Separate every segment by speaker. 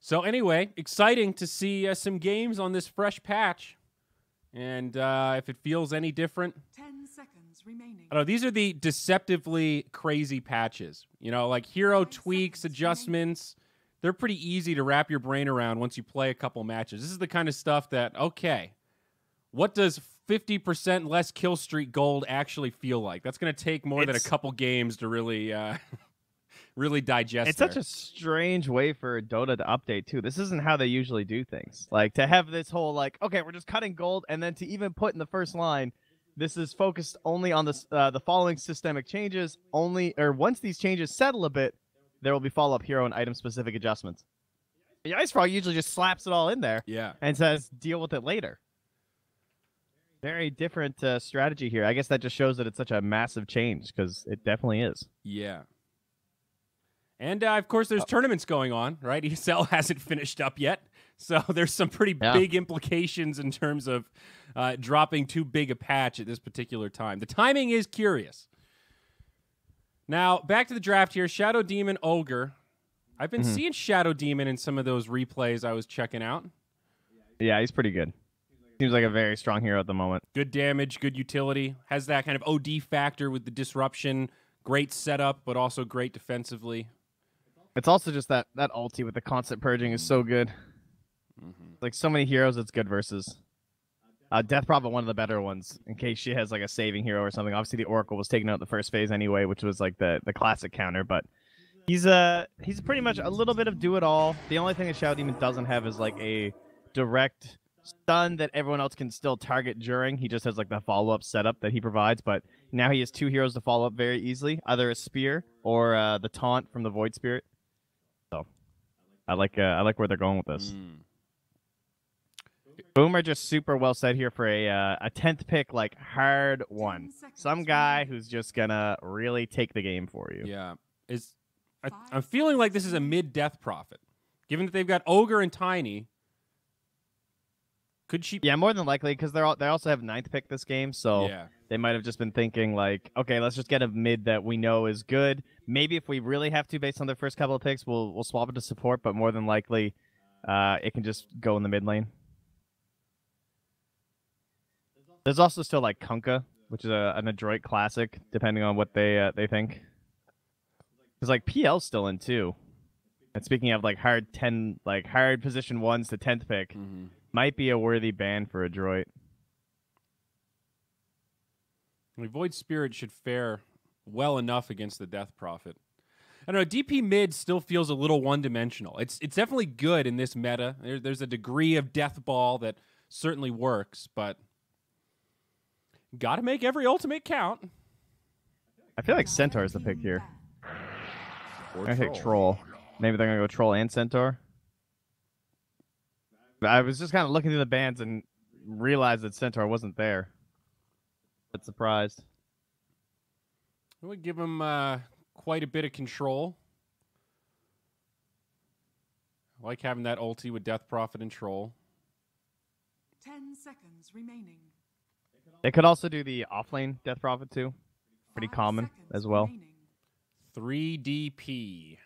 Speaker 1: So anyway, exciting to see some games on this fresh patch. And if it feels any different,
Speaker 2: 10 seconds remaining.
Speaker 1: I don't know, these are the deceptively crazy patches. You know, like hero tweaks, adjustments. They're pretty easy to wrap your brain around once you play a couple matches. This is the kind of stuff that, okay, what does 50% less kill streak gold actually feel like? That's going to take more than a couple games to really really digest.
Speaker 3: It's such a strange way for Dota to update too. This isn't how they usually do things. Like to have this whole like, okay, we're just cutting gold, and then to even put in the first line, this is focused only on this the following systemic changes. Once these changes settle a bit, there will be follow-up hero and item-specific adjustments. The Ice Frog usually just slaps it all in there, and says deal with it later. Very different strategy here. I guess that just shows that it's such a massive change, because it definitely is.
Speaker 1: Yeah. And, of course, there's tournaments going on, right? ESL hasn't finished up yet. So there's some pretty big implications in terms of dropping too big a patch at this particular time. The timing is curious. Now, back to the draft here. Shadow Demon Ogre. I've been seeing Shadow Demon in some of those replays I was checking out.
Speaker 3: Yeah, he's pretty good. Seems like a very strong hero at the moment.
Speaker 1: Good damage, good utility. Has that kind of OD factor with the disruption. Great setup, but also great defensively.
Speaker 3: It's also just that ulti with the constant purging is so good. Like so many heroes it's good versus. Death Prophet, one of the better ones, in case she has like a saving hero or something. Obviously the Oracle was taken out the first phase anyway, which was like the classic counter, but he's pretty much a little bit of do-it-all. The only thing that Shadow Demon doesn't have is like a direct stun that everyone else can still target during. He just has like the follow-up setup that he provides, but now he has two heroes to follow up very easily, either a spear or the taunt from the Void Spirit. So I like where they're going with this. Boom are just super well set here for a 10th pick, like hard one. Some guy who's just gonna really take the game for you.
Speaker 1: Yeah, I'm feeling like this is a mid-Death Prophet, given that they've got Ogre and Tiny. Could she?
Speaker 3: Yeah, more than likely, because they also have 9th pick this game, so they might have just been thinking like, okay, let's just get a mid that we know is good. Maybe if we really have to, based on their first couple of picks, we'll swap it to support, but more than likely, it can just go in the mid lane. There's also still like Kunkka, which is an Adroit classic, depending on what they think. Because like PL's still in too. And speaking of like hard position 1s to 10th pick, might be a worthy ban for Adroit.
Speaker 1: Void Spirit should fare well enough against the Death Prophet. I don't know, DP mid still feels a little one-dimensional. It's definitely good in this meta. There's a degree of Death Ball that certainly works, but gotta make every ultimate count.
Speaker 3: I feel like Centaur is the pick here. I'm gonna take Troll. Maybe they're gonna go Troll and Centaur. I was just kind of looking through the bans and realized that Centaur wasn't there. But surprised.
Speaker 1: It would give him quite a bit of control. I like having that ulti with Death Prophet and Troll.
Speaker 2: 10 seconds remaining.
Speaker 3: They could also do the offlane Death Prophet too. Pretty common as well.
Speaker 2: Remaining.
Speaker 1: 3DP.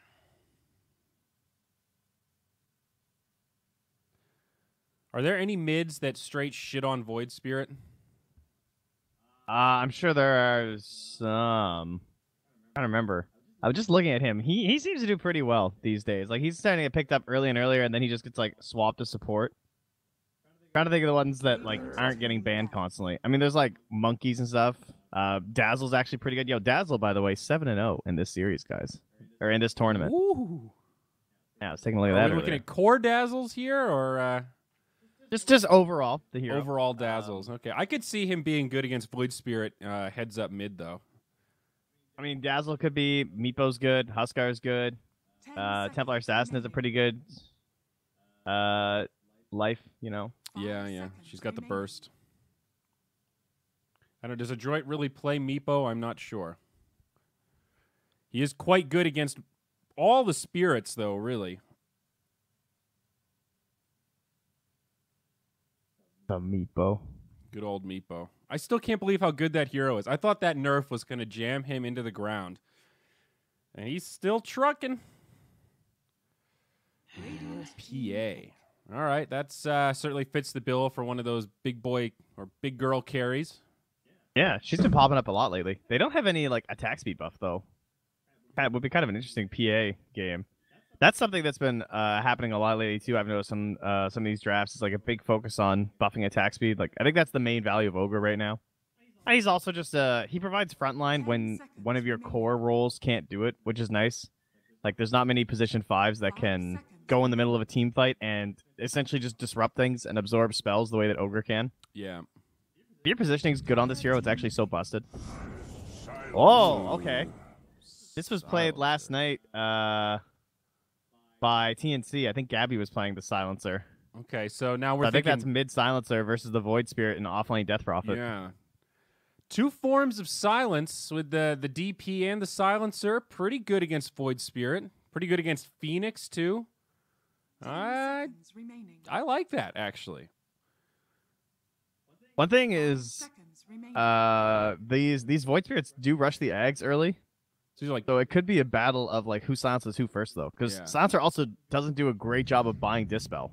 Speaker 1: Are there any mids that straight shit on Void Spirit?
Speaker 3: I'm sure there are some. I don't remember. I was just looking at him. He seems to do pretty well these days. Like he's starting to get picked up early and earlier, and then he just gets like swapped to support. Trying to think of the ones that like aren't getting banned constantly. I mean, there's like monkeys and stuff. Dazzle's actually pretty good. Yo, Dazzle, by the way, 7-0 in this series, guys, or in this tournament.
Speaker 1: Ooh.
Speaker 3: Yeah, I was taking a look at that.
Speaker 1: Are we looking at core Dazzles here, or
Speaker 3: just overall the hero?
Speaker 1: Overall Dazzles. Okay, I could see him being good against Void Spirit heads up mid though.
Speaker 3: I mean, Dazzle could be. Meepo's good. Huskar's good. Templar Assassin is a pretty good life, you know.
Speaker 1: Yeah. She's got the burst. I don't know, does Adroit really play Meepo? I'm not sure. He is quite good against all the spirits, though, really.
Speaker 3: The Meepo.
Speaker 1: Good old Meepo. I still can't believe how good that hero is. I thought that nerf was going to jam him into the ground. And he's still trucking. PA. All right, that's certainly fits the bill for one of those big boy or big girl carries.
Speaker 3: Yeah, she's been popping up a lot lately. They don't have any like attack speed buff though. That would be kind of an interesting PA game. That's something that's been happening a lot lately too. I've noticed some of these drafts is like a big focus on buffing attack speed. Like I think that's the main value of Ogre right now. And he's also just he provides frontline when one of your core roles can't do it, which is nice. Like there's not many position 5s that can go in the middle of a team fight and essentially just disrupt things and absorb spells the way that Ogre can.
Speaker 1: Yeah.
Speaker 3: If your positioning's good on this hero, it's actually so busted. Oh, okay. This was played last night by TNC. I think Gabby was playing the Silencer.
Speaker 1: Okay, so now we're
Speaker 3: I think
Speaker 1: thinking...
Speaker 3: that's mid Silencer versus the Void Spirit and offlane Death Prophet.
Speaker 1: Yeah. Two forms of silence with the DP and the Silencer. Pretty good against Void Spirit. Pretty good against Phoenix, too. I like that, actually.
Speaker 3: One thing is, these Void Spirits do rush the Ags early. So it could be a battle of like who silences who first, though. Because Silencer also doesn't do a great job of buying Dispel.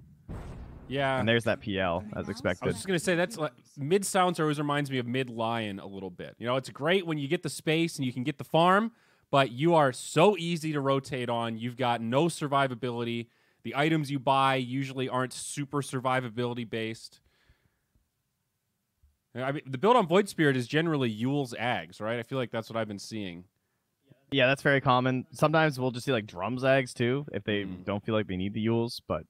Speaker 1: Yeah.
Speaker 3: And there's that PL, as expected.
Speaker 1: I was just going to say, that's like, mid-Silencer always reminds me of mid-Lion a little bit. You know, it's great when you get the space and you can get the farm, but you are so easy to rotate on. You've got no survivability. The items you buy usually aren't super survivability-based. I mean, the build on Void Spirit is generally Yule's Ags, right? I feel like that's what I've been seeing.
Speaker 3: Yeah, that's very common. Sometimes we'll just see like Drums Ags, too, if they don't feel like they need the Yules, but...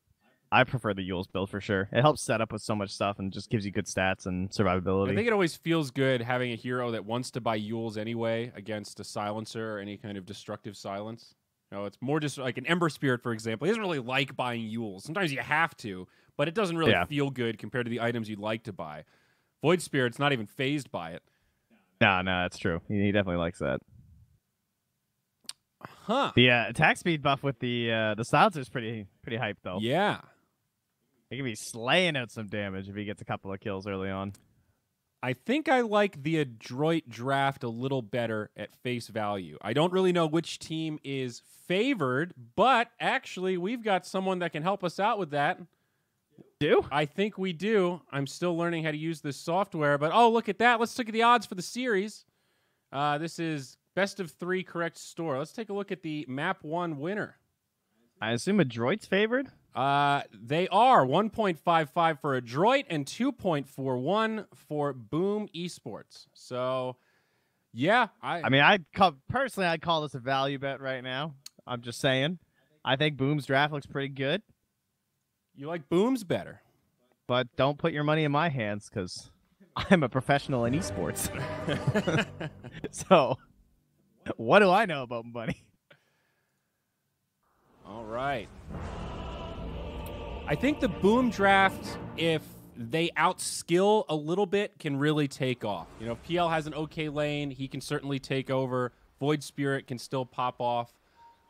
Speaker 3: I prefer the Yules build for sure. It helps set up with so much stuff and just gives you good stats and survivability.
Speaker 1: I think it always feels good having a hero that wants to buy Yules anyway against a Silencer or any kind of destructive silence. You know, it's more just like an Ember Spirit, for example. He doesn't really like buying Yules. Sometimes you have to, but it doesn't really feel good compared to the items you'd like to buy. Void Spirit's not even phased by it.
Speaker 3: No, that's true. He definitely likes that.
Speaker 1: Huh.
Speaker 3: The attack speed buff with the Silencer is pretty hype, though.
Speaker 1: Yeah.
Speaker 3: He can be slaying out some damage if he gets a couple of kills early on.
Speaker 1: I think I like the Adroit draft a little better at face value. I don't really know which team is favored, but actually we've got someone that can help us out with that.
Speaker 3: Do?
Speaker 1: I think we do. I'm still learning how to use this software, but oh, look at that. Let's look at the odds for the series. This is best of 3 correct score. Let's take a look at the map 1 winner.
Speaker 3: I assume Adroit's favored?
Speaker 1: They are 1.55 for Adroit and 2.41 for Boom Esports. So, yeah.
Speaker 3: I mean, personally, I'd call this a value bet right now. I'm just saying. I think Boom's draft looks pretty good.
Speaker 1: You like Boom's better.
Speaker 3: But don't put your money in my hands because I'm a professional in esports. So, what do I know about money?
Speaker 1: All right. I think the Boom draft, if they outskill a little bit, can really take off. You know, if PL has an okay lane, he can certainly take over. Void Spirit can still pop off.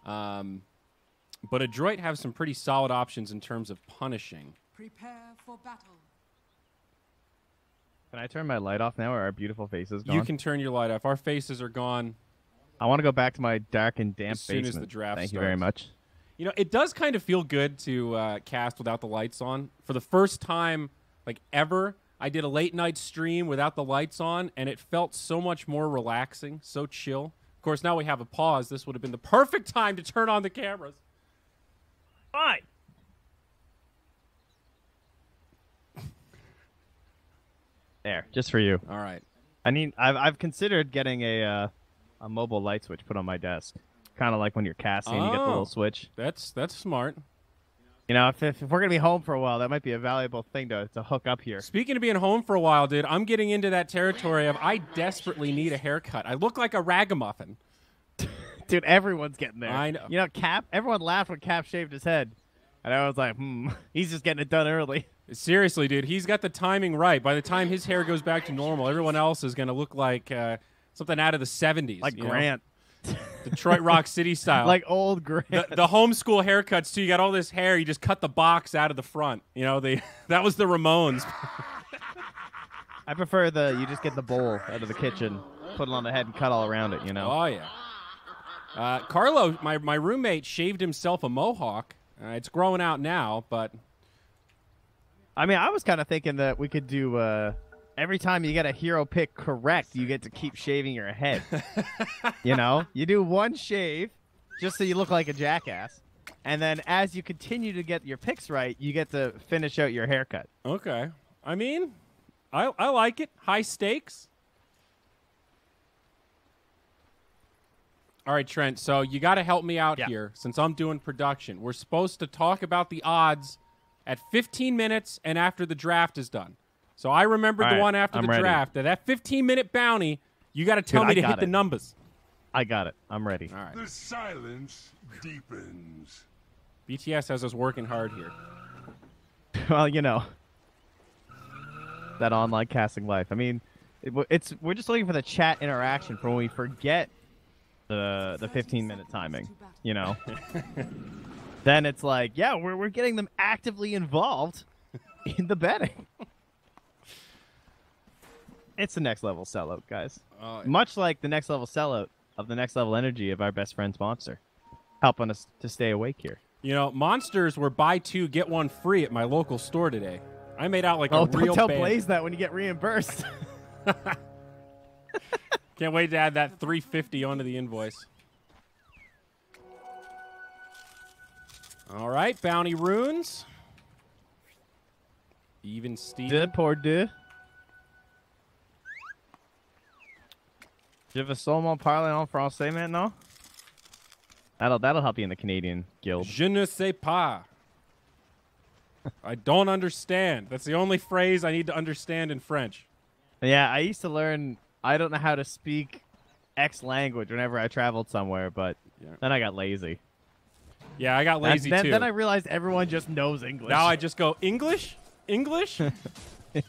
Speaker 1: But Adroit have some pretty solid options in terms of punishing.
Speaker 2: Prepare for battle.
Speaker 3: Can I turn my light off now, or our beautiful faces gone?
Speaker 1: You can turn your light off. Our faces are gone.
Speaker 3: I want to go back to my dark and damp
Speaker 1: as soon
Speaker 3: basement.
Speaker 1: As the draft
Speaker 3: Thank
Speaker 1: starts.
Speaker 3: You very much.
Speaker 1: You know, it does kind of feel good to cast without the lights on. For the first time, like ever, I did a late night stream without the lights on, and it felt so much more relaxing, so chill. Of course, now we have a pause. This would have been the perfect time to turn on the cameras.
Speaker 3: Fine. There, just for you.
Speaker 1: All right.
Speaker 3: I mean, I've considered getting a mobile light switch put on my desk. Kind of like when you're casting and you get the little switch.
Speaker 1: That's smart.
Speaker 3: You know, if we're going to be home for a while, that might be a valuable thing to hook up here.
Speaker 1: Speaking of being home for a while, dude, I'm getting into that territory of I desperately need a haircut. I look like a ragamuffin.
Speaker 3: Dude, everyone's getting there.
Speaker 1: I know.
Speaker 3: You know, everyone laughed when Cap shaved his head. And I was like, he's just getting it done early.
Speaker 1: Seriously, dude, he's got the timing right. By the time his hair goes back to normal, everyone else is going to look like something out of the 70s.
Speaker 3: Like Grant.
Speaker 1: Detroit Rock City style.
Speaker 3: Like old Grant.
Speaker 1: The homeschool haircuts, too. You got all this hair. You just cut the box out of the front. You know, that was the Ramones.
Speaker 3: I prefer you just get the bowl out of the kitchen, put it on the head, and cut all around it, you know?
Speaker 1: Oh, yeah. Carlo, my roommate, shaved himself a mohawk. It's growing out now, but
Speaker 3: I mean, I was kind of thinking that we could do every time you get a hero pick correct, you get to keep shaving your head. You know, you do one shave just so you look like a jackass, and then as you continue to get your picks right, you get to finish out your haircut.
Speaker 1: okay. I mean, I like it. High stakes. All right, Trent, so you got to help me out here since I'm doing production. We're supposed to talk about the odds at 15 minutes and after the draft is done. So I remembered the one after the draft. That 15-minute bounty, you got to tell me to hit the numbers.
Speaker 3: I got it. I'm ready.
Speaker 1: All right.
Speaker 4: The silence deepens.
Speaker 1: BTS has us working hard here.
Speaker 3: Well, you know, that online casting life. I mean, we're just looking for the chat interaction for when we forget the 15-minute timing, you know. Then it's like, yeah, we're getting them actively involved in the betting. It's the next level sellout, guys. Much like the next level sellout of the next level energy of our best friend Monster, helping us to stay awake here.
Speaker 1: You know, Monsters were buy two get one free at my local store today. I made out like a real
Speaker 3: don't tell
Speaker 1: band.
Speaker 3: Blaze that when you get reimbursed.
Speaker 1: Can't wait to add that $350 onto the invoice. All right, bounty runes. Even Steve.
Speaker 3: Poor dude. Je veux seulement parler en français maintenant. That'll help you in the Canadian guild.
Speaker 1: Je ne sais pas. I don't understand. That's the only phrase I need to understand in French.
Speaker 3: Yeah, I used to learn. I don't know how to speak X language whenever I traveled somewhere, but then I got lazy.
Speaker 1: Yeah, I got lazy too.
Speaker 3: Then I realized everyone just knows English.
Speaker 1: Now I just go English, English.
Speaker 3: Yeah.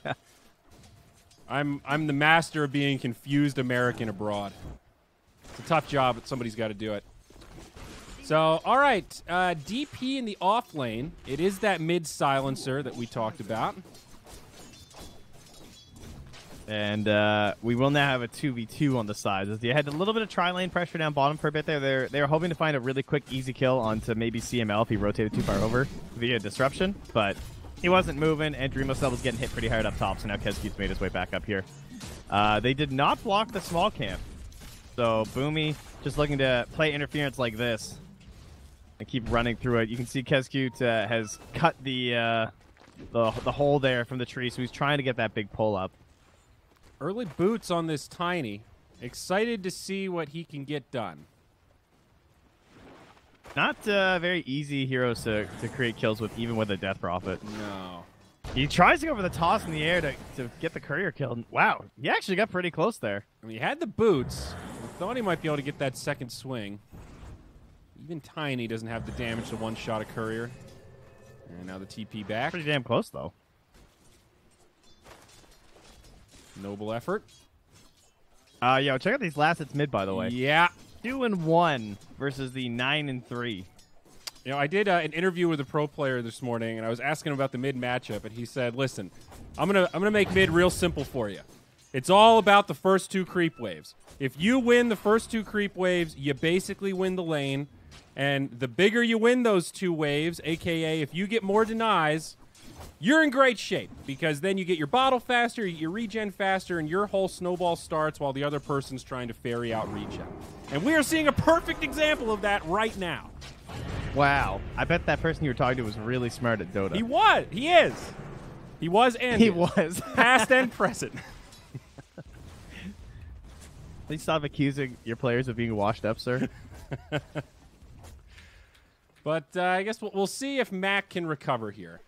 Speaker 1: I'm the master of being confused American abroad. It's a tough job, but somebody's got to do it. So, all right, DP in the off lane. It is that mid silencer that we talked about.
Speaker 3: And we will now have a 2v2 on the sides. As you had a little bit of tri-lane pressure down bottom for a bit there. They were hoping to find a really quick, easy kill onto maybe CML if he rotated too far over via disruption. But he wasn't moving, and Dreamocell was getting hit pretty hard up top, so now Kesky's made his way back up here. They did not block the small camp. So Boomy just looking to play interference like this and keep running through it. You can see Kesky has cut the hole there from the tree, so he's trying to get that big pull up.
Speaker 1: Early boots on this Tiny. Excited to see what he can get done.
Speaker 3: Not very easy heroes to create kills with, even with a Death Prophet.
Speaker 1: No.
Speaker 3: He tries to go for the toss in the air to get the courier kill. Wow, he actually got pretty close there.
Speaker 1: I mean, he had the boots. I thought he might be able to get that second swing. Even Tiny doesn't have the damage to one-shot a courier. And now the TP back.
Speaker 3: Pretty damn close, though.
Speaker 1: Noble effort.
Speaker 3: Yo, check out these last hits mid, by the way.
Speaker 1: Yeah.
Speaker 3: 2-1 versus the 9-3.
Speaker 1: You know, I did an interview with a pro player this morning, and I was asking him about the mid matchup, and he said, "Listen, I'm gonna make mid real simple for you. It's all about the first two creep waves. If you win the first two creep waves, you basically win the lane, and the bigger you win those two waves, aka if you get more denies, you're in great shape, because then you get your bottle faster, you get your regen faster, and your whole snowball starts while the other person's trying to ferry out regen. And we are seeing a perfect example of that right now."
Speaker 3: Wow. I bet that person you were talking to was really smart at Dota.
Speaker 1: He was. He is. He was and
Speaker 3: he
Speaker 1: is.
Speaker 3: was.
Speaker 1: Past and present.
Speaker 3: Please stop accusing your players of being washed up, sir.
Speaker 1: But I guess we'll see if Mac can recover here.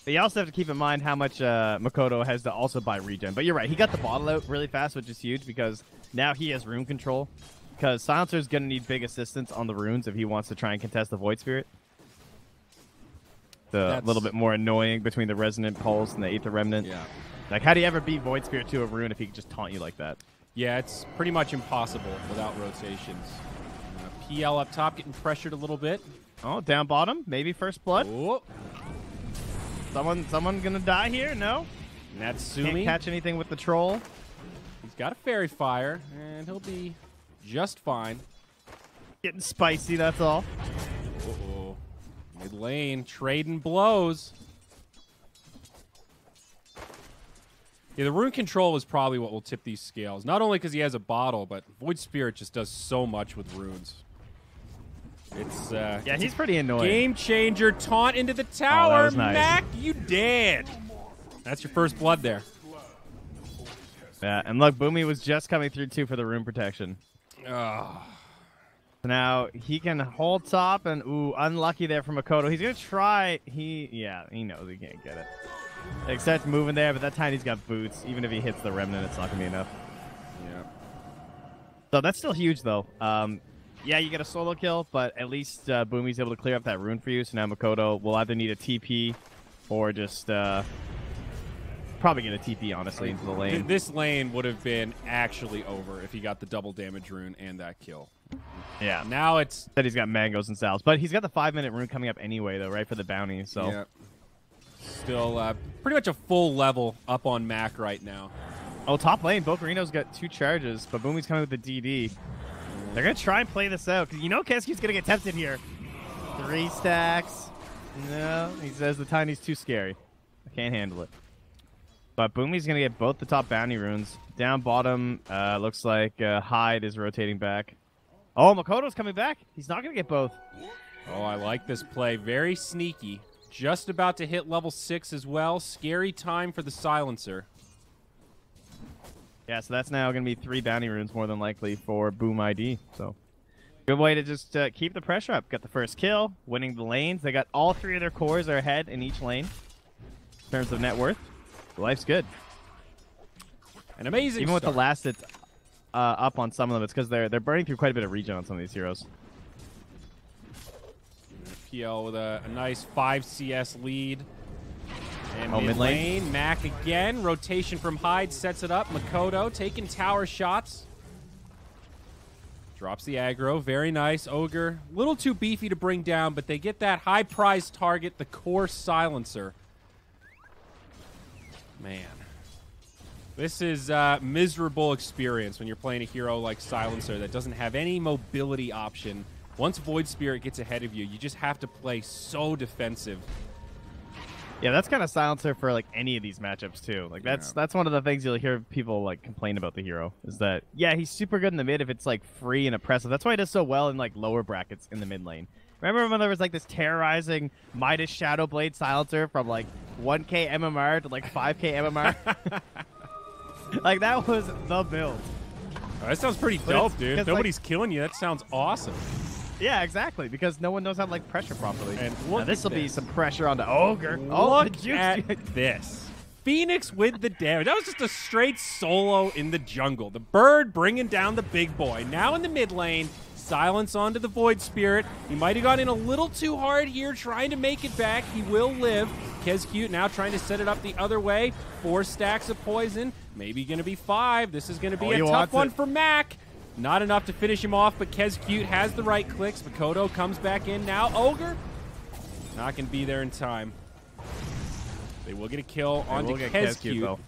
Speaker 3: But you also have to keep in mind how much Makoto has to also buy regen. But you're right. He got the bottle out really fast, which is huge because now he has rune control. Because Silencer's going to need big assistance on the runes if he wants to try and contest the Void Spirit. That's a little bit more annoying between the Resonant Pulse and the Aether Remnant.
Speaker 1: Yeah.
Speaker 3: Like, how do you ever beat Void Spirit to a rune if he can just taunt you like that?
Speaker 1: Yeah, it's pretty much impossible without rotations. PL up top getting pressured a little bit.
Speaker 3: Oh, down bottom. Maybe first blood.
Speaker 1: Oh.
Speaker 3: Someone going to die here? No?
Speaker 1: Natsumi.
Speaker 3: Can't catch anything with the troll.
Speaker 1: He's got a Fairy Fire, and he'll be just fine.
Speaker 3: Getting spicy, that's all.
Speaker 1: Uh-oh. Mid lane, trading blows. Yeah, the rune control is probably what will tip these scales. Not only because he has a bottle, but Void Spirit just does so much with runes. It's
Speaker 3: yeah, he's pretty annoying.
Speaker 1: Game changer, taunt into the tower.
Speaker 3: That was nice.
Speaker 1: Mac, you dead. That's your first blood there.
Speaker 3: Yeah, and look, Boomy was just coming through too for the rune protection.
Speaker 1: Oh.
Speaker 3: Now he can hold top, and ooh, unlucky there from Makoto. He's gonna try. He knows he can't get it. Like, starts moving there, but that time he's got boots. Even if he hits the remnant, it's not gonna be enough.
Speaker 1: Yeah.
Speaker 3: So that's still huge, though. Yeah, you get a solo kill, but at least Boomy's able to clear up that rune for you. So now Makoto will either need a TP or just probably get a TP, honestly, into the lane.
Speaker 1: This lane would have been actually over if he got the double damage rune and that kill.
Speaker 3: Yeah.
Speaker 1: Now it's...
Speaker 3: That he's got mangoes and salves. But he's got the 5-minute rune coming up anyway, though, right, for the bounty. So
Speaker 1: yeah. Still pretty much a full level up on Mac right now.
Speaker 3: Oh, top lane, Bocarino's got 2 charges, but Boomy's coming with the DD. They're going to try and play this out, because you know Keskyu's going to get tempted here. 3 stacks. No, he says the Tiny's too scary. I can't handle it. But Boomy's going to get both the top bounty runes. Down bottom, looks like Hyde is rotating back. Oh, Makoto's coming back. He's not going to get both.
Speaker 1: Oh, I like this play. Very sneaky. Just about to hit level 6 as well. Scary time for the silencer.
Speaker 3: Yeah, so that's now going to be 3 bounty runes more than likely for Boom ID. So good way to just keep the pressure up. Got the first kill, winning the lanes. They got all 3 of their cores are ahead in each lane in terms of net worth. Life's good.
Speaker 1: An amazing
Speaker 3: Even with
Speaker 1: start.
Speaker 3: the last it's up on some of them, it's because they're burning through quite a bit of regen on some of these heroes.
Speaker 1: PL with a nice 5 CS lead. And
Speaker 3: mid lane.
Speaker 1: Mac again. Rotation from Hyde sets it up. Makoto taking tower shots. Drops the aggro. Very nice. Ogre. A little too beefy to bring down, but they get that high prize target, the core silencer. Man. This is a miserable experience when you're playing a hero like Silencer that doesn't have any mobility option. Once Void Spirit gets ahead of you, you just have to play so defensive.
Speaker 3: Yeah, that's kind of Silencer for like any of these matchups too. Like that's one of the things you'll hear people like complain about the hero is that yeah, he's super good in the mid if it's like free and oppressive. That's why he does so well in like lower brackets in the mid lane. Remember when there was like this terrorizing Midas Shadowblade Silencer from like 1k MMR to like 5k MMR? Like that was the build.
Speaker 1: Oh, that sounds pretty dope, dude. Nobody's killing you. That sounds awesome.
Speaker 3: Yeah, exactly. Because no one knows how to like pressure properly.
Speaker 1: And
Speaker 3: this will be some pressure on the Ogre.
Speaker 1: Look at this. Phoenix with the damage. That was just a straight solo in the jungle. The bird bringing down the big boy. Now in the mid lane. Silence onto the Void Spirit. He might have gone in a little too hard here, trying to make it back. He will live. Keskyut now trying to set it up the other way. 4 stacks of poison. Maybe going to be 5. This is going to be a tough one for Mac. Not enough to finish him off, but Keskyut has the right clicks. Makoto comes back in now. Ogre not going to be there in time. They will get a kill onto Keskyut,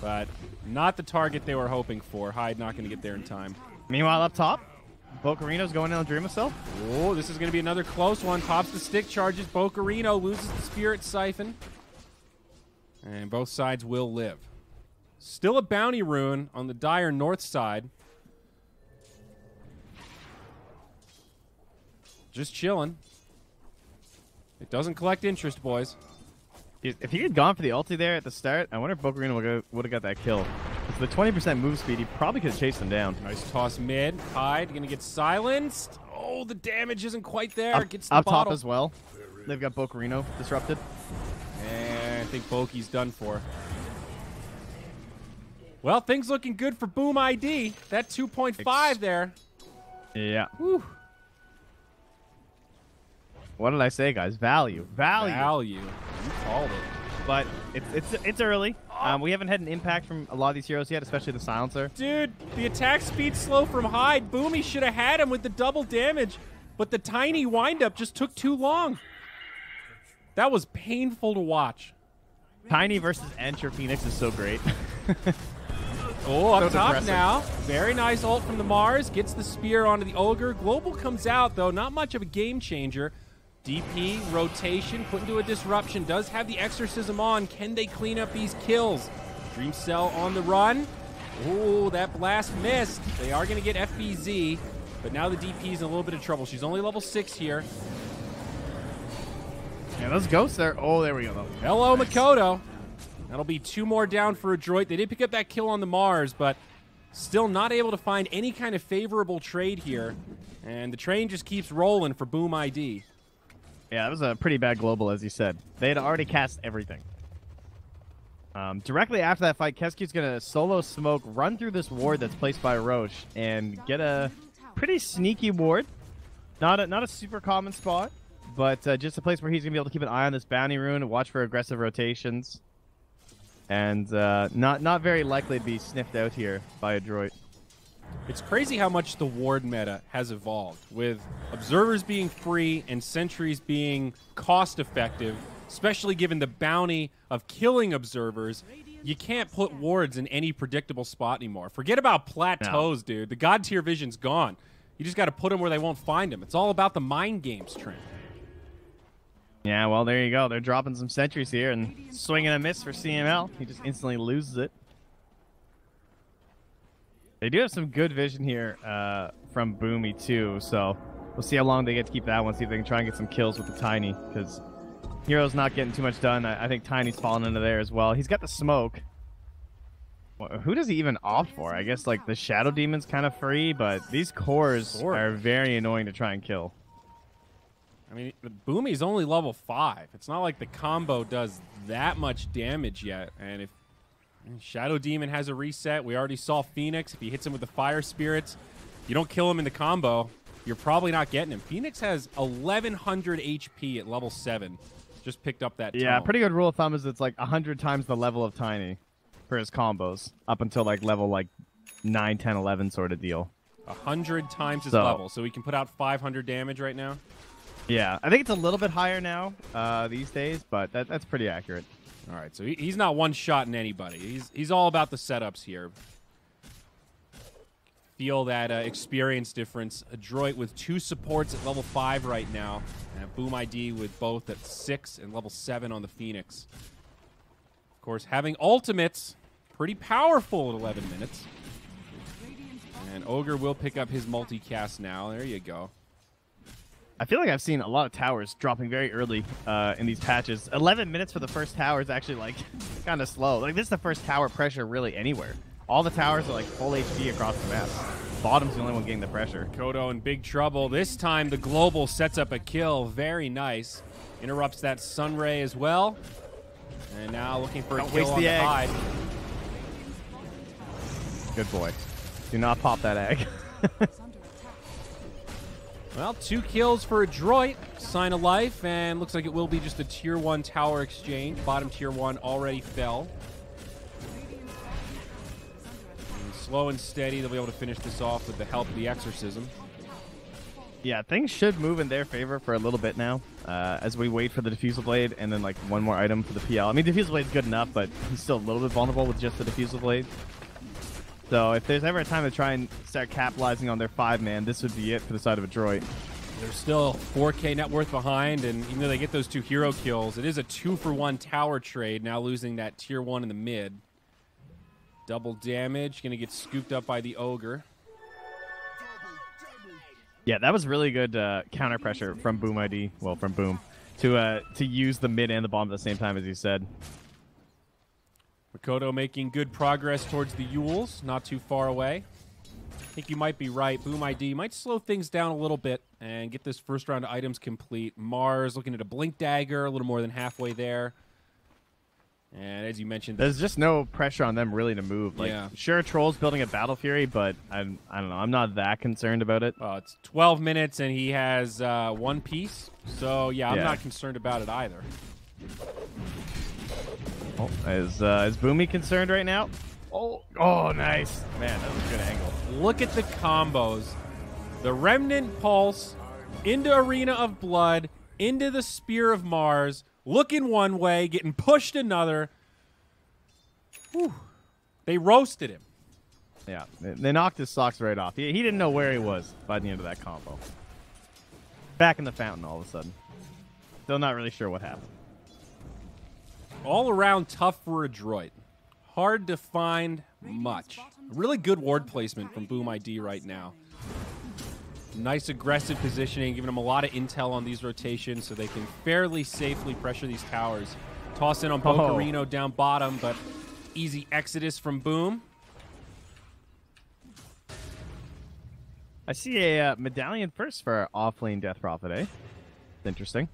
Speaker 1: but not the target they were hoping for. Hyde not going to get there in time.
Speaker 3: Meanwhile, up top, Bocarino's going in on Dream of Self.
Speaker 1: Oh, this is going to be another close one. Pops the stick, charges Bocarino, loses the Spirit Siphon. And both sides will live. Still a bounty rune on the dire north side. Just chilling. It doesn't collect interest, boys.
Speaker 3: If he had gone for the ulti there at the start, I wonder if Bocarino would have got that kill. With the 20% move speed, he probably could have chased him down.
Speaker 1: Nice toss mid. Hyde going to get silenced. Oh, the damage isn't quite there. Gets the
Speaker 3: up
Speaker 1: bottle.
Speaker 3: Top as well. They've got Bocarino disrupted.
Speaker 1: And I think Boki's done for. Well, things looking good for Boom ID. That 2.5 there.
Speaker 3: Yeah.
Speaker 1: Whew.
Speaker 3: What did I say, guys? Value.
Speaker 1: Value. You called it.
Speaker 3: But it's early. We haven't had an impact from a lot of these heroes yet, especially the Silencer.
Speaker 1: Dude, the attack speed slow from Hyde. Boomy should have had him with the double damage, but the tiny windup just took too long. That was painful to watch.
Speaker 3: Tiny versus Enter Phoenix is so great.
Speaker 1: Oh, up
Speaker 3: So
Speaker 1: top
Speaker 3: depressing.
Speaker 1: now. Very nice ult from the Mars. Gets the spear onto the Ogre. Global comes out, though. Not much of a game changer. DP rotation put into a disruption. Does have the exorcism on. Can they clean up these kills? Dream Cell on the run. Ooh, that blast missed. They are going to get FBZ, but now the DP is in a little bit of trouble. She's only level 6 here.
Speaker 3: Yeah, those ghosts there. Oh, there we go. Though.
Speaker 1: Hello, nice. Makoto. That'll be 2 more down for Adroit. They did pick up that kill on the Mars, but still not able to find any kind of favorable trade here. And the train just keeps rolling for Boom ID.
Speaker 3: Yeah, that was a pretty bad global, as you said. They had already cast everything. Directly after that fight, Kesky's going to solo smoke, run through this ward that's placed by Roche, and get a pretty sneaky ward. Not a super common spot, but just a place where he's going to be able to keep an eye on this bounty rune and watch for aggressive rotations. And not very likely to be sniffed out here by Adroit.
Speaker 1: It's crazy how much the ward meta has evolved, with observers being free and sentries being cost-effective, especially given the bounty of killing observers. You can't put wards in any predictable spot anymore. Forget about plateaus, dude. The god tier vision's gone. You just got to put them where they won't find them. It's all about the mind games, Trent.
Speaker 3: Yeah, well, there you go. They're dropping some sentries here and swinging a miss for CML. He just instantly loses it. They do have some good vision here from Boomy, too, so we'll see how long they get to keep that one, see if they can try and get some kills with the Tiny, because Hero's not getting too much done. I think Tiny's falling into there as well. He's got the smoke. Well, who does he even opt for? I guess, like, the Shadow Demon's kind of free, but these cores are very annoying to try and kill.
Speaker 1: I mean, Boomy's only level 5. It's not like the combo does that much damage yet, and if Shadow Demon has a reset. We already saw Phoenix. If he hits him with the Fire Spirits, you don't kill him in the combo, you're probably not getting him. Phoenix has 1,100 HP at level 7. Just picked up that
Speaker 3: Yeah,
Speaker 1: tone.
Speaker 3: pretty good rule of thumb is it's like 100 times the level of Tiny for his combos, up until like level like 9, 10, 11 sort of deal.
Speaker 1: 100 times his level, so he can put out 500 damage right now?
Speaker 3: Yeah, I think it's a little bit higher now these days, but that's pretty accurate.
Speaker 1: All right, so he's not one-shotting anybody. He's all about the setups here. Feel that experience difference. Adroit with 2 supports at level 5 right now. And Boom ID with both at 6 and level 7 on the Phoenix. Of course, having ultimates, pretty powerful at 11 minutes. And Ogre will pick up his multicast now. There you go.
Speaker 3: I feel like I've seen a lot of towers dropping very early in these patches. 11 minutes for the first tower is actually like kind of slow. Like this is the first tower pressure really anywhere. All the towers are like full HP across the map. Bottom's the only one getting the pressure.
Speaker 1: Kodo in big trouble. This time the global sets up a kill. Very nice. Interrupts that Sunray as well. And now looking for a kill on the Hive.
Speaker 3: Good boy. Do not pop that egg.
Speaker 1: Well, 2 kills for Adroit, sign of life, and looks like it will be just a tier 1 tower exchange. Bottom tier 1 already fell. And slow and steady, they'll be able to finish this off with the help of the Exorcism.
Speaker 3: Yeah, things should move in their favor for a little bit now, as we wait for the Diffusal Blade and then like one more item for the PL. I mean, Diffusal Blade's good enough, but he's still a little bit vulnerable with just the Diffusal Blade. So if there's ever a time to try and start capitalizing on their 5-man, this would be it for the side of Adroit.
Speaker 1: They're still 4K net worth behind, and even though they get those 2 hero kills, it is a 2-for-1 tower trade, now losing that tier 1 in the mid. Double damage, going to get scooped up by the Ogre.
Speaker 3: Yeah, that was really good counter pressure from Boom ID, well, from Boom, to use the mid and the bomb at the same time, as you said.
Speaker 1: Makoto making good progress towards the Yules, not too far away. I think you might be right. Boom ID might slow things down a little bit and get this first round of items complete. Mars looking at a Blink Dagger, a little more than halfway there. And as you mentioned,
Speaker 3: there's just no pressure on them really to move. Like,
Speaker 1: yeah.
Speaker 3: Sure, Troll's building a Battle Fury, but I don't know. I'm not that concerned about it.
Speaker 1: It's 12 minutes and he has 1 piece. So, yeah, I'm not concerned about it either.
Speaker 3: Oh, is Boomy concerned right now? Oh, nice. Man, that was a good angle.
Speaker 1: Look at the combos. The Remnant Pulse into Arena of Blood, into the Spear of Mars, looking one way, getting pushed another. Whew. They roasted him.
Speaker 3: Yeah, they knocked his socks right off. He didn't know where he was by the end of that combo. Back in the fountain all of a sudden. Still not really sure what happened.
Speaker 1: All around tough for Adroit. Hard to find much. Really good ward placement from Boom ID right now. Nice aggressive positioning, giving them a lot of intel on these rotations so they can fairly safely pressure these towers. Toss in on Bocarino down bottom, but easy exodus from Boom.
Speaker 3: I see a medallion first for offlane Death Prophet, eh? Interesting.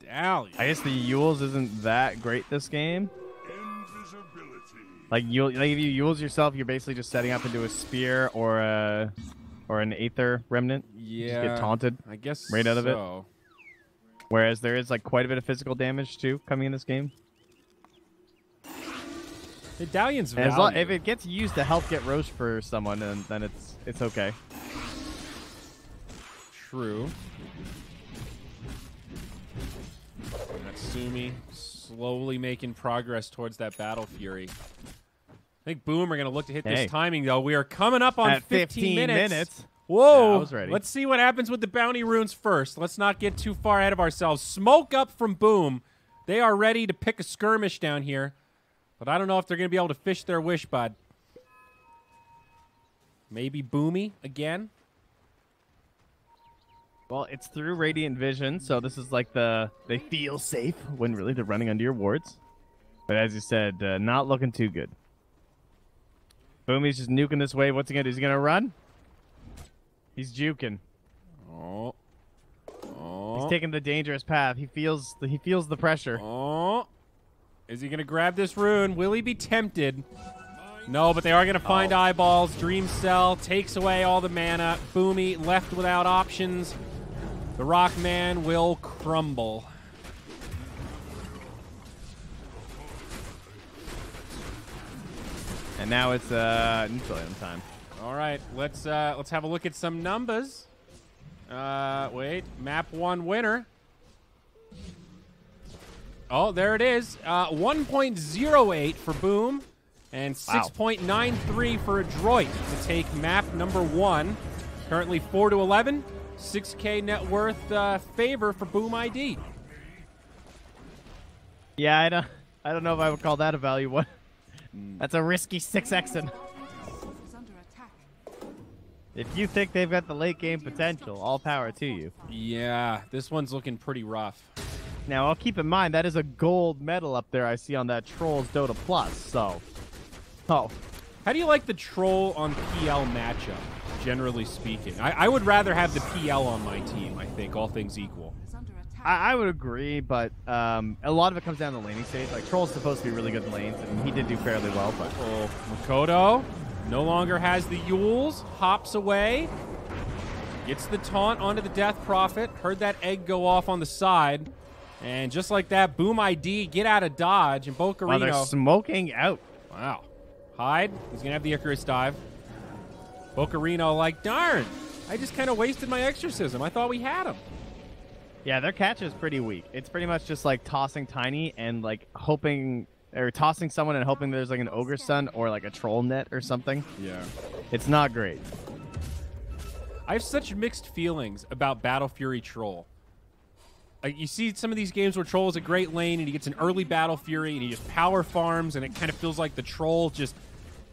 Speaker 1: Medallion.
Speaker 3: I guess the Yules isn't that great this game.
Speaker 4: Invisibility.
Speaker 3: Like if you Yules yourself, you're basically just setting up into a spear or an Aether Remnant.
Speaker 1: Yeah.
Speaker 3: Just get taunted.
Speaker 1: I guess
Speaker 3: right out of it.
Speaker 1: so.
Speaker 3: Whereas there is like quite a bit of physical damage too coming in this game.
Speaker 1: Medallion's
Speaker 3: And
Speaker 1: value.
Speaker 3: if it gets used to help get roast for someone, then it's okay.
Speaker 1: True. Natsumi slowly making progress towards that Battle Fury. I think Boom are going to look to hit this timing, though. We are coming up on
Speaker 3: At
Speaker 1: 15 minutes.
Speaker 3: Whoa!
Speaker 1: Yeah,
Speaker 3: I was ready.
Speaker 1: Let's see what happens with the bounty runes first. Let's not get too far ahead of ourselves. Smoke up from Boom. They are ready to pick a skirmish down here. But I don't know if they're going to be able to fish their wish, bud. Maybe Boomy again.
Speaker 3: Well, it's through Radiant Vision, so this is like they feel safe when really they're running under your wards. But as you said, not looking too good. Boomy's just nuking this wave. What's he going to do? Is he going to run? He's juking.
Speaker 1: Oh.
Speaker 3: He's taking the dangerous path. He feels the pressure.
Speaker 1: Oh. Is he going to grab this rune? Will he be tempted? No, but they are going to find eyeballs. Dream Cell takes away all the mana. Boomy left without options. The Rockman will crumble.
Speaker 3: And now it's neutral item time.
Speaker 1: All right, let's have a look at some numbers. Wait, map 1 winner. Oh, there it is. 1.08 for Boom and 6.93 for Adroit to take map number 1. Currently 4-11. 6K net worth favor for Boom ID.
Speaker 3: Yeah, I don't know if I would call that a value one. That's a risky 6x'ing.
Speaker 2: Is under attack.
Speaker 3: If you think they've got the late game potential, all power to you.
Speaker 1: Yeah, this one's looking pretty rough.
Speaker 3: Now, I'll keep in mind, that is a gold medal up there I see on that Trolls Dota Plus, so... Oh.
Speaker 1: How do you like the Troll on PL matchup, generally speaking? I would rather have the PL on my team, I think, all things equal.
Speaker 2: Is under attack.
Speaker 3: I would agree, but a lot of it comes down to the laning stage. Like, Troll's supposed to be really good in lanes, and he did do fairly well, but...
Speaker 1: Oh, Makoto no longer has the Yules, hops away, gets the taunt onto the Death Prophet, heard that egg go off on the side, and just like that, Boom ID, get out of dodge, and Bocarino...
Speaker 3: Oh, they're smoking out.
Speaker 1: Wow. Hyde, he's going to have the Icarus dive. Bocarino like, darn, I just kind of wasted my exorcism. I thought we had him.
Speaker 3: Yeah, their catch is pretty weak. It's pretty much just like tossing Tiny and like hoping, or tossing someone and hoping there's like an Ogre Stun or like a Troll Net or something.
Speaker 1: Yeah.
Speaker 3: It's not great.
Speaker 1: I have such mixed feelings about Battle Fury Troll. Like, you see some of these games where Troll is a great lane and he gets an early Battle Fury and he just power farms and it kind of feels like the Troll just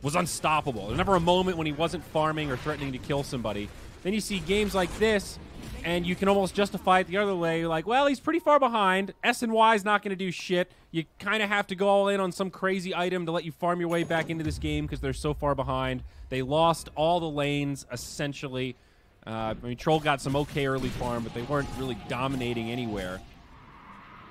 Speaker 1: was unstoppable. There's never a moment when he wasn't farming or threatening to kill somebody. Then you see games like this and you can almost justify it the other way. You're like, well, he's pretty far behind. S and Y is not going to do shit. You kind of have to go all in on some crazy item to let you farm your way back into this game because they're so far behind. They lost all the lanes, essentially. I mean, Troll got some okay early farm, but they weren't really dominating anywhere.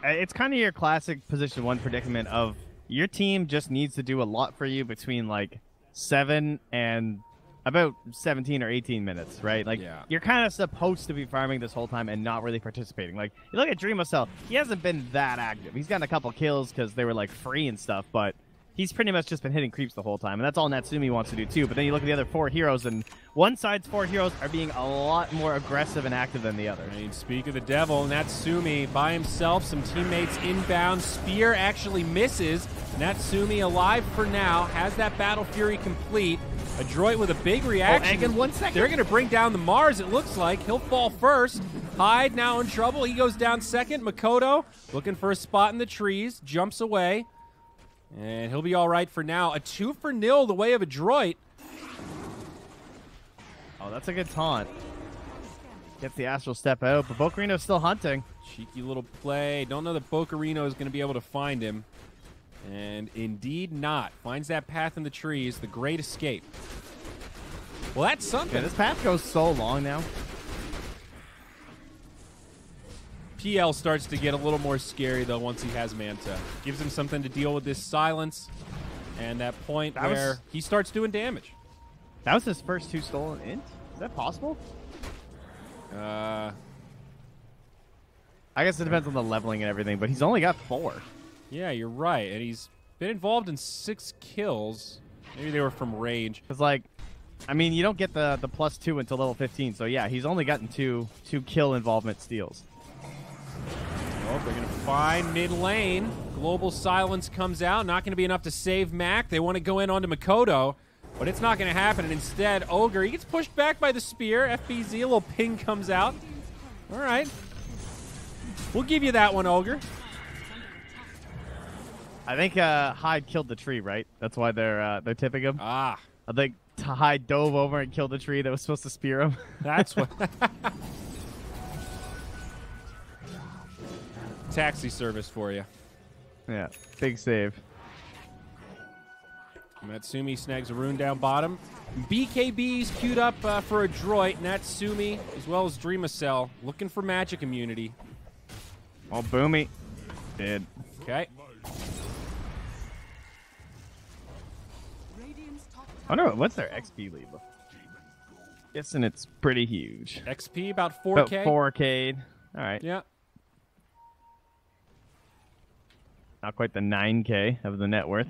Speaker 3: It's kind of your classic position 1 predicament of your team just needs to do a lot for you between like 7 and about 17 or 18 minutes, right? Like, you're kind of supposed to be farming this whole time and not really participating. Like, you look at Dreamocell, he hasn't been that active. He's gotten a couple kills because they were like free and stuff, but he's pretty much just been hitting creeps the whole time, and that's all Natsumi wants to do too. But then you look at the other 4 heroes, and one side's 4 heroes are being a lot more aggressive and active than the other.
Speaker 1: I mean, speak of the devil, Natsumi by himself, some teammates inbound. Spear actually misses. Natsumi alive for now, has that Battle Fury complete. Adroit with a big reaction.
Speaker 3: Oh, egg in 1 second.
Speaker 1: They're going to bring down the Mars, it looks like. He'll fall first. Hyde now in trouble. He goes down second. Makoto looking for a spot in the trees. Jumps away. And he'll be all right for now. A 2-for-0 the way of Adroit.
Speaker 3: Oh, that's a good taunt. Gets the astral step out, but Bocarino's still hunting.
Speaker 1: Cheeky little play. Don't know that Bocarino is going to be able to find him. And indeed not. Finds that path in the trees. The great escape. Well, that's something.
Speaker 3: Yeah, this path goes so long now.
Speaker 1: PL starts to get a little more scary, though, once he has Manta. Gives him something to deal with this silence. And that point where he starts doing damage.
Speaker 3: That was his first 2 stolen int? Is that possible?
Speaker 1: Uh...
Speaker 3: I guess it depends on the leveling and everything, but he's only got 4.
Speaker 1: Yeah, you're right. And he's been involved in 6 kills. Maybe they were from rage.
Speaker 3: Because, like, I mean, you don't get the +2 until level 15. So, yeah, he's only gotten two kill involvement steals.
Speaker 1: Oh, they're going to find mid lane. Global silence comes out. Not going to be enough to save Mac. They want to go in onto Makoto, but it's not going to happen. And instead, Ogre, he gets pushed back by the spear. FBZ, a little ping comes out. All right. We'll give you that one, Ogre.
Speaker 3: I think Hyde killed the tree, right? That's why they're tipping him.
Speaker 1: Ah.
Speaker 3: I think Hyde dove over and killed the tree that was supposed to spear him.
Speaker 1: That's what. Taxi service for you.
Speaker 3: Yeah, big save.
Speaker 1: Natsumi snags a rune down bottom. BKB's queued up for Adroit. Natsumi, as well as Dreamacell, looking for magic immunity.
Speaker 3: Oh, Boomy. Did.
Speaker 1: Okay.
Speaker 3: I wonder what's their XP lead. Guessing it's pretty huge.
Speaker 1: XP about 4K.
Speaker 3: About 4K. All right.
Speaker 1: Yeah.
Speaker 3: Not quite the 9K of the net worth.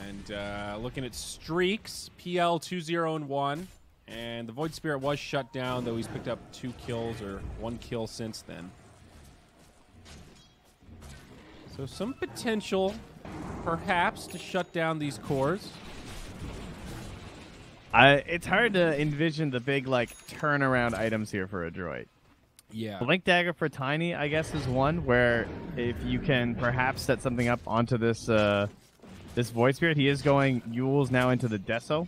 Speaker 1: And looking at streaks, PL 2-0-1. And the Void Spirit was shut down, though he's picked up 2 kills or 1 kill since then. So some potential, perhaps, to shut down these cores.
Speaker 3: It's hard to envision the big, like, turnaround items here for Adroit.
Speaker 1: Yeah.
Speaker 3: The Link Dagger for Tiny, I guess, is one where if you can perhaps set something up onto this this Void Spirit, he is going Yules now into the Deso.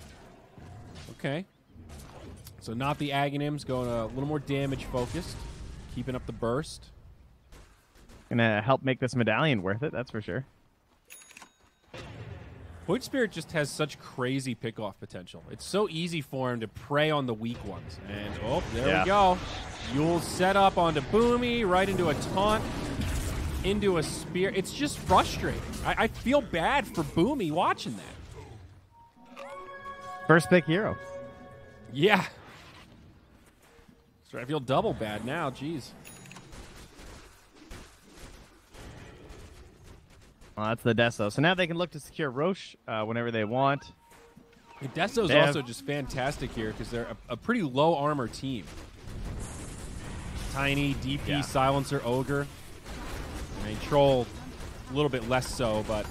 Speaker 1: Okay. So not the Aghanims, going a little more damage focused, keeping up the burst.
Speaker 3: Gonna help make this medallion worth it, that's for sure.
Speaker 1: Void Spirit just has such crazy pickoff potential. It's so easy for him to prey on the weak ones. And, oh, there we go. Yule's set up onto Boomy, right into a taunt, into a spear. It's just frustrating. I feel bad for Boomy watching that.
Speaker 3: First pick hero.
Speaker 1: Yeah. So I feel double bad now, jeez.
Speaker 3: Well, that's the Deso. So now they can look to secure Roche whenever they want.
Speaker 1: Deso's also just fantastic here because they're a pretty low armor team. Tiny, DP, Silencer, Ogre. I mean, Troll, a little bit less so, but...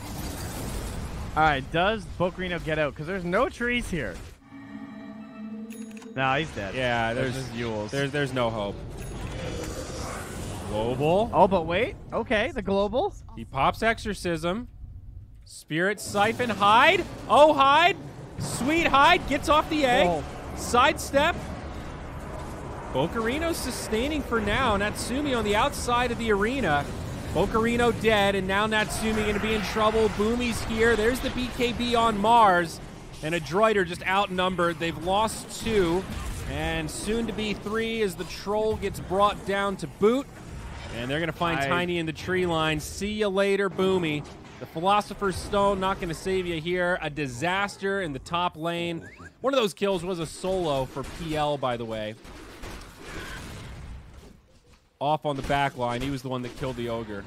Speaker 3: All right, does Bocarino get out? Because there's no trees here. No, he's dead.
Speaker 1: Yeah, there's
Speaker 3: Yules.
Speaker 1: There's no hope. Global.
Speaker 3: Oh, but wait. Okay, the global.
Speaker 1: He pops Exorcism. Spirit Siphon. Hyde. Oh, Hyde. Sweet Hyde gets off the egg.
Speaker 3: Oh.
Speaker 1: Sidestep. Bocarino sustaining for now. Natsumi on the outside of the arena. Bocarino dead, and now Natsumi going to be in trouble. Boomy's here. There's the BKB on Mars. And Adroit are just outnumbered. They've lost 2. And soon to be 3 as the Troll gets brought down to boot. And they're going to find Tiny in the tree line. See you later, Boomy. The Philosopher's Stone not going to save you here. A disaster in the top lane. One of those kills was a solo for PL, by the way. Off on the back line. He was the one that killed the Ogre.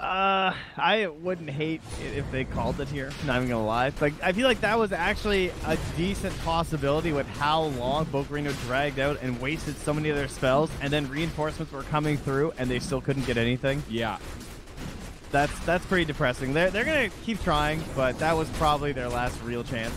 Speaker 3: I wouldn't hate it if they called it here. Not even gonna lie. Like, I feel like that was actually a decent possibility with how long Bocarino dragged out and wasted so many of their spells, and then reinforcements were coming through and they still couldn't get anything.
Speaker 1: Yeah.
Speaker 3: That's pretty depressing. They're gonna keep trying, but that was probably their last real chance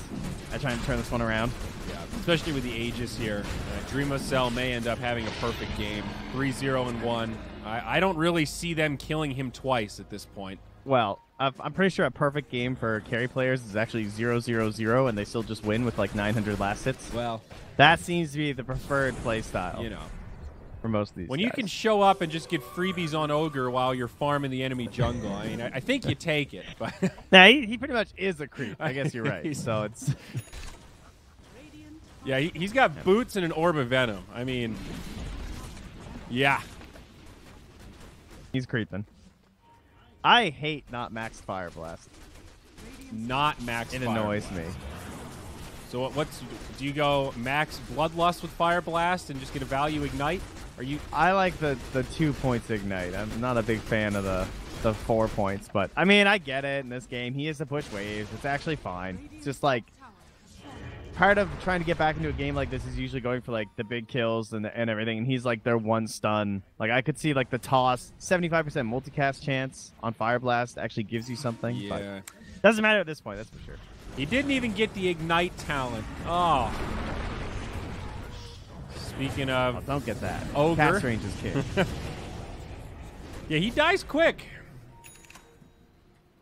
Speaker 3: at trying to turn this one around.
Speaker 1: Yeah. especially with the Aegis here. Dreamocell may end up having a perfect game. 3-0-1. I don't really see them killing him twice at this point.
Speaker 3: Well, I'm pretty sure a perfect game for carry players is actually 0-0-0, and they still just win with like 900 last hits.
Speaker 1: Well,
Speaker 3: that seems to be the preferred play style.
Speaker 1: You know.
Speaker 3: For most of these
Speaker 1: When
Speaker 3: guys.
Speaker 1: you can show up and just get freebies on Ogre while you're farming the enemy jungle, I mean, I think you take it. But
Speaker 3: nah, he pretty much is a creep. I guess you're right. So it's...
Speaker 1: Yeah, he's got boots and an orb of venom. I mean, yeah.
Speaker 3: He's creeping. I hate not max Fire Blast.
Speaker 1: Not max
Speaker 3: It
Speaker 1: Fire
Speaker 3: annoys
Speaker 1: Blast.
Speaker 3: me.
Speaker 1: So do you go max Bloodlust with Fire Blast and just get a value Ignite? Are you?
Speaker 3: I like the 2 points Ignite. I'm not a big fan of the 4 points, but I mean I get it in this game. He has to push waves. It's actually fine. It's just like part of trying to get back into a game like this is usually going for like the big kills and everything, and he's like their one stun. Like I could see like the toss 75% multicast chance on Fire Blast actually gives you something.
Speaker 1: Yeah.
Speaker 3: But doesn't matter at this point, that's for sure.
Speaker 1: He didn't even get the Ignite talent. Oh. Speaking of...
Speaker 3: Oh, don't get that.
Speaker 1: Ogre.
Speaker 3: Cast range is king.
Speaker 1: Yeah, he dies quick.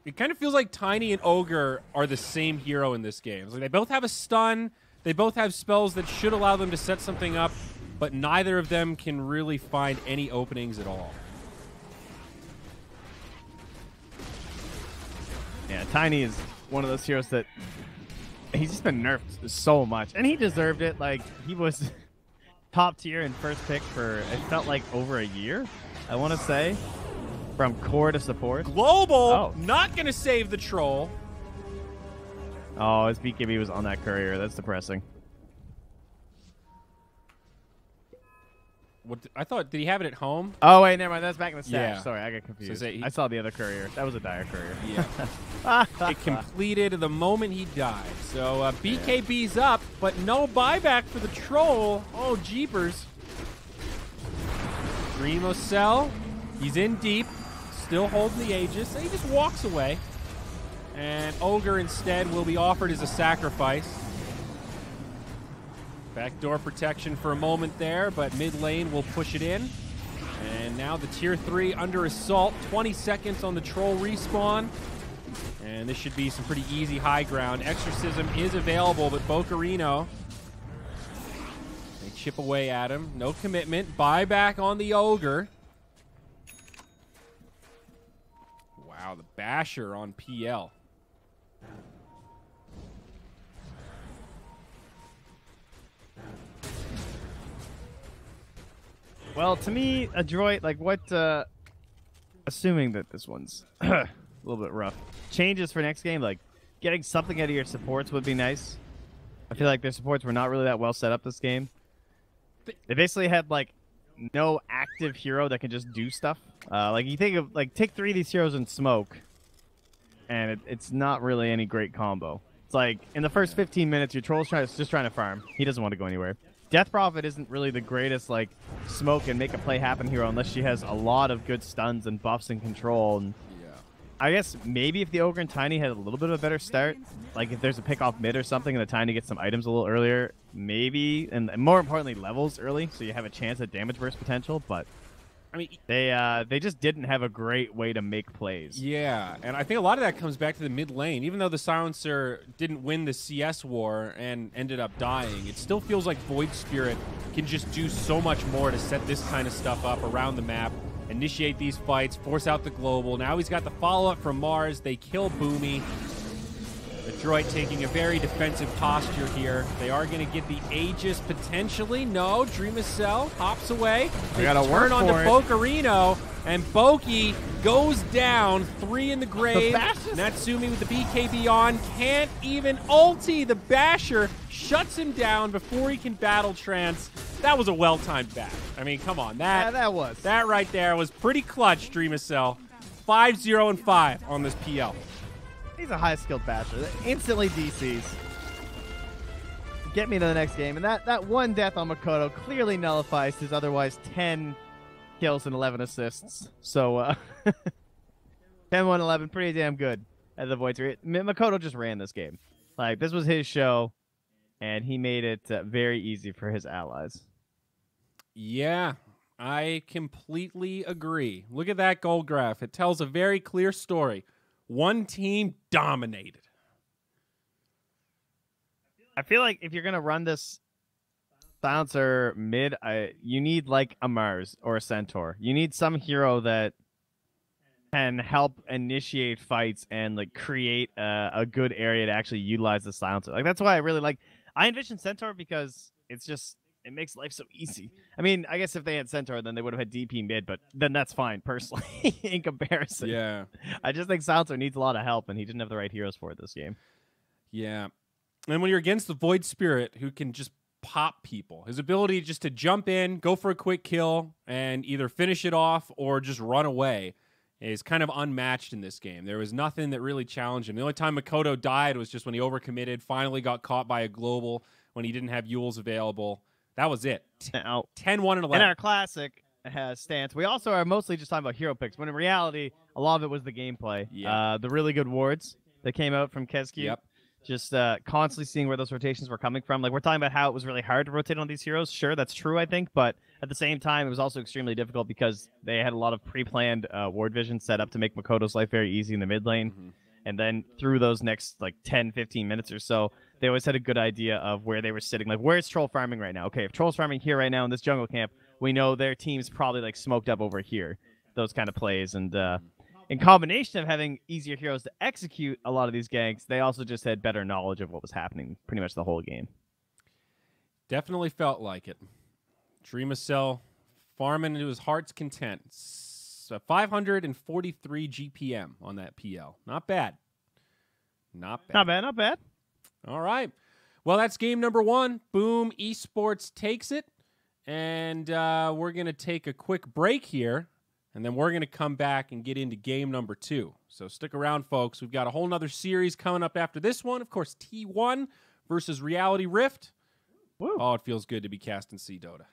Speaker 1: It kind of feels like Tiny and Ogre are the same hero in this game. It's like they both have a stun. They both have spells that should allow them to set something up, but neither of them can really find any openings at all.
Speaker 3: Yeah, Tiny is one of those heroes that he's just been nerfed so much, and he deserved it. Like he was top tier and first pick for it felt like over a year, I want to say, from core to support.
Speaker 1: Global not gonna save the troll.
Speaker 3: Oh, his BKB was on that courier. That's depressing.
Speaker 1: What I thought, did he have it at home?
Speaker 3: Oh wait, never mind. That's back in the stash.
Speaker 1: Yeah.
Speaker 3: Sorry, I got confused.
Speaker 1: So
Speaker 3: I saw the other courier. That was a dire courier.
Speaker 1: Yeah. It completed the moment he died. So BKB's up, but no buyback for the troll. Oh, jeepers. Dreamocell, he's in deep, still holding the Aegis, and he just walks away. And Ogre instead will be offered as a sacrifice. Backdoor protection for a moment there, but mid lane will push it in. And now the tier 3 under assault. 20 seconds on the troll respawn. And this should be some pretty easy high ground. Exorcism is available, but Bocarino, they chip away at him. No commitment. Buyback on the Ogre. Wow, the Basher on PL.
Speaker 3: Well, to me, Adroit, like what, assuming that this one's a little bit rough, changes for next game, like getting something out of your supports would be nice. I feel like their supports were not really that well set up this game. They basically had like no active hero that can just do stuff. Like you think of, like take 3 of these heroes and smoke, and it's not really any great combo. It's like in the first 15 minutes, your troll's just trying to farm. He doesn't want to go anywhere. Death Prophet isn't really the greatest like smoke and make a play happen hero unless she has a lot of good stuns and buffs and control. And
Speaker 1: Yeah.
Speaker 3: I guess maybe if the Ogre and Tiny had a little bit of a better start, like if there's a pick off mid or something and the Tiny gets some items a little earlier, maybe, and more importantly levels early, so you have a chance at damage burst potential. But
Speaker 1: I mean,
Speaker 3: they just didn't have a great way to make plays.
Speaker 1: yeah, and I think a lot of that comes back to the mid lane. Even though the Silencer didn't win the CS war and ended up dying, it still feels like Void Spirit can just do so much more to set this kind of stuff up around the map, initiate these fights, force out the global. Now he's got the follow-up from Mars. They kill Boomy. Adroit taking a very defensive posture here. They are going to get the Aegis potentially. No, Dreamocell hops away.
Speaker 3: They gotta
Speaker 1: turn
Speaker 3: work
Speaker 1: onto
Speaker 3: for it.
Speaker 1: Bocarino, and Boki goes down. 3 in the grave.
Speaker 3: Basher.
Speaker 1: Natsumi with the BKB on. Can't even ulti. The Basher shuts him down before he can battle trance. That was a well-timed back. I mean, come on.
Speaker 3: Yeah, that was.
Speaker 1: That right there was pretty clutch, Dreamocell. 5-0-5 on this PL.
Speaker 3: He's a high-skilled basher that instantly DCs. Get me to the next game. And that one death on Makoto clearly nullifies his otherwise 10 kills and 11 assists. So, 10-1-11, pretty damn good at the Void 3. Makoto just ran this game. Like, this was his show. and he made it very easy for his allies.
Speaker 1: Yeah, I completely agree. Look at that goal graph. It tells a very clear story. One team dominated.
Speaker 3: I feel like if you're going to run this Silencer mid, you need like a Mars or a Centaur. You need some hero that can help initiate fights and like create a good area to actually utilize the Silencer. Like that's why I really like. I envision Centaur because it makes life so easy. I mean, I guess if they had Centaur, then they would have had DP mid, but then that's fine personally in comparison.
Speaker 1: Yeah.
Speaker 3: I just think Silencer needs a lot of help, and he didn't have the right heroes for it this game.
Speaker 1: Yeah. And when you're against the Void Spirit, who can just pop people, his ability just to jump in, go for a quick kill, and either finish it off or just run away is kind of unmatched in this game. There was nothing that really challenged him. The only time Makoto died was just when he overcommitted, finally got caught by a global when he didn't have Yules available. That was it. 10-1 and 11.
Speaker 3: In our classic stance, we also are mostly just talking about hero picks, when in reality, a lot of it was the gameplay.
Speaker 1: Yeah.
Speaker 3: The really good wards that came out from Kescu.
Speaker 1: Yep.
Speaker 3: Just constantly seeing where those rotations were coming from. Like, we're talking about how it was really hard to rotate on these heroes. Sure, that's true, I think. But at the same time, it was also extremely difficult because they had a lot of pre-planned ward vision set up to make Makoto's life very easy in the mid lane.
Speaker 1: Mm-hmm.
Speaker 3: And then through those next, 10, 15 minutes or so, they always had a good idea of where they were sitting. Like, where's Troll farming right now? Okay, if Troll's farming here right now in this jungle camp, we know their team's probably, smoked up over here. Those kind of plays. And in combination of having easier heroes to execute a lot of these ganks, they also just had better knowledge of what was happening pretty much the whole game.
Speaker 1: Definitely felt like it. Dreamacell farming to his heart's content. 543 GPM on that PL. Not bad. Not bad.
Speaker 3: Not bad.
Speaker 1: All right. Well, that's game number 1. Boom, Esports takes it. And we're going to take a quick break here. And then we're going to come back and get into game number 2. So stick around, folks. We've got a whole nother series coming up after this one. Of course, T1 versus Reality Rift.
Speaker 3: Woo.
Speaker 1: Oh, it feels good to be casting C Dota.